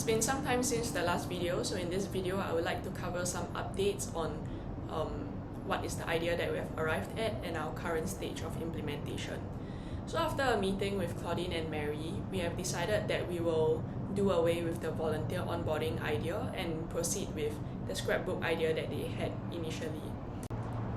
It's been some time since the last video, so in this video I would like to cover some updates on what is the idea that we have arrived at and our current stage of implementation. So after a meeting with Claudine and Mary, we have decided that we will do away with the volunteer onboarding idea and proceed with the scrapbook idea that they had initially.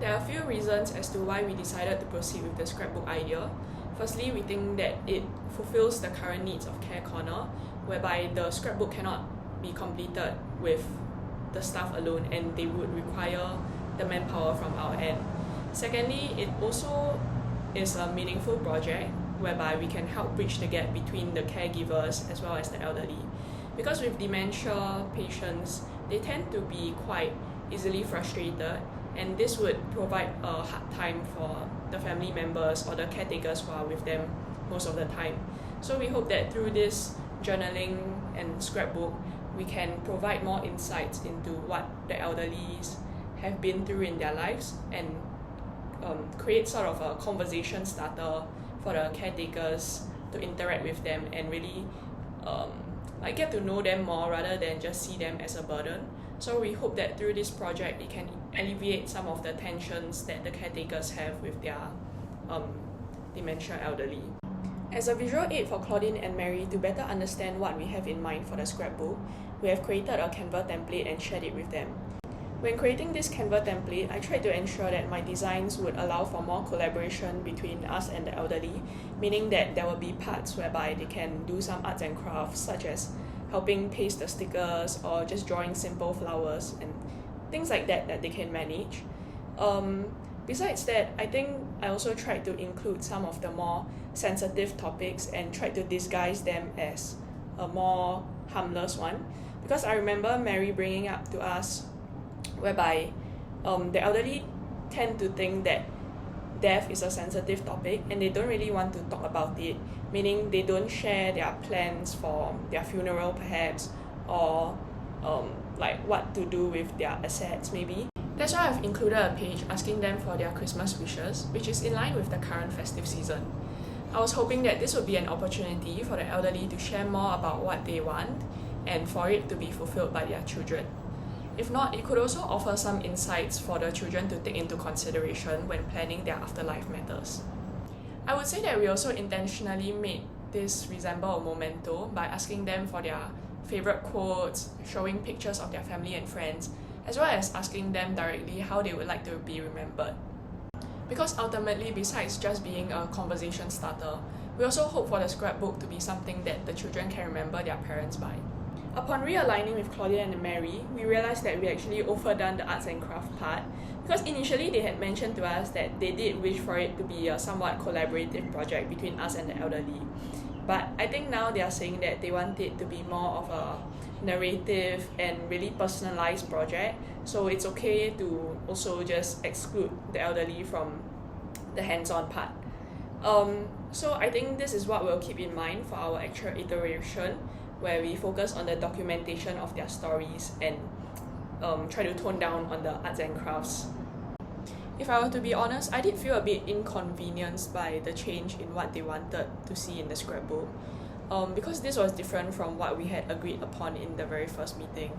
There are a few reasons as to why we decided to proceed with the scrapbook idea. Firstly, we think that it fulfills the current needs of Care Corner, whereby the scrapbook cannot be completed with the staff alone and they would require the manpower from our end. Secondly, it also is a meaningful project whereby we can help bridge the gap between the caregivers as well as the elderly. Because with dementia patients, they tend to be quite easily frustrated, and this would provide a hard time for the family members or the caretakers who are with them most of the time. So we hope that through this journaling and scrapbook, we can provide more insights into what the elderlies have been through in their lives and create sort of a conversation starter for the caretakers to interact with them and really get to know them more rather than just see them as a burden. So we hope that through this project it can alleviate some of the tensions that the caretakers have with their dementia elderly. As a visual aid for Claudine and Mary to better understand what we have in mind for the scrapbook, we have created a Canva template and shared it with them. When creating this Canva template, I tried to ensure that my designs would allow for more collaboration between us and the elderly, meaning that there will be parts whereby they can do some arts and crafts such as helping paste the stickers or just drawing simple flowers and things like that they can manage. Besides that, I think I also tried to include some of the more sensitive topics and tried to disguise them as a more harmless one, because I remember Mary bringing up to us whereby the elderly tend to think that death is a sensitive topic and they don't really want to talk about it, meaning they don't share their plans for their funeral perhaps, or what to do with their assets maybe. That's why I've included a page asking them for their Christmas wishes, which is in line with the current festive season. I was hoping that this would be an opportunity for the elderly to share more about what they want and for it to be fulfilled by their children. If not, it could also offer some insights for the children to take into consideration when planning their afterlife matters. I would say that we also intentionally made this resemble a memento by asking them for their favourite quotes, showing pictures of their family and friends, as well as asking them directly how they would like to be remembered. Because ultimately, besides just being a conversation starter, we also hope for the scrapbook to be something that the children can remember their parents by. Upon realigning with Claudine and Mary, we realised that we actually overdone the arts and craft part, because initially they had mentioned to us that they did wish for it to be a somewhat collaborative project between us and the elderly. But I think now they are saying that they want it to be more of a narrative and really personalised project, so it's okay to also just exclude the elderly from the hands-on part. So I think this is what we'll keep in mind for our actual iteration, where we focus on the documentation of their stories and try to tone down on the arts and crafts. If I were to be honest, I did feel a bit inconvenienced by the change in what they wanted to see in the scrapbook, because this was different from what we had agreed upon in the very first meeting.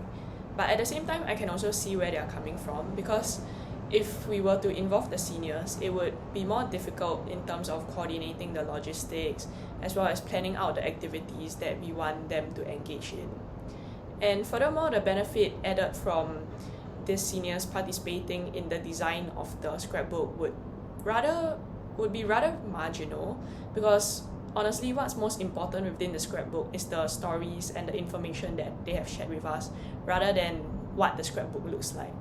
But at the same time, I can also see where they are coming from, because if we were to involve the seniors, it would be more difficult in terms of coordinating the logistics as well as planning out the activities that we want them to engage in. And furthermore, the benefit added from these seniors participating in the design of the scrapbook would be rather marginal, because honestly what's most important within the scrapbook is the stories and the information that they have shared with us rather than what the scrapbook looks like.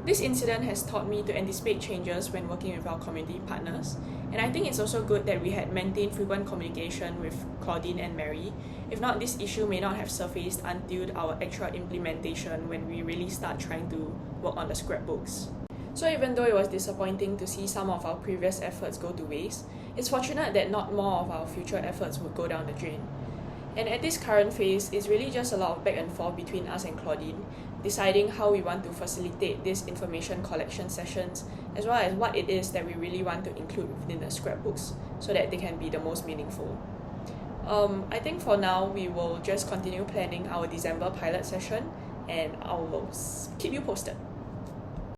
This incident has taught me to anticipate changes when working with our community partners, and I think it's also good that we had maintained frequent communication with Claudine and Mary. If not, this issue may not have surfaced until our actual implementation when we really start trying to work on the scrapbooks. So even though it was disappointing to see some of our previous efforts go to waste, it's fortunate that not more of our future efforts would go down the drain. And at this current phase, it's really just a lot of back and forth between us and Claudine, deciding how we want to facilitate these information collection sessions, as well as what it is that we really want to include within the scrapbooks so that they can be the most meaningful. I think for now we will just continue planning our December pilot session, and I will keep you posted.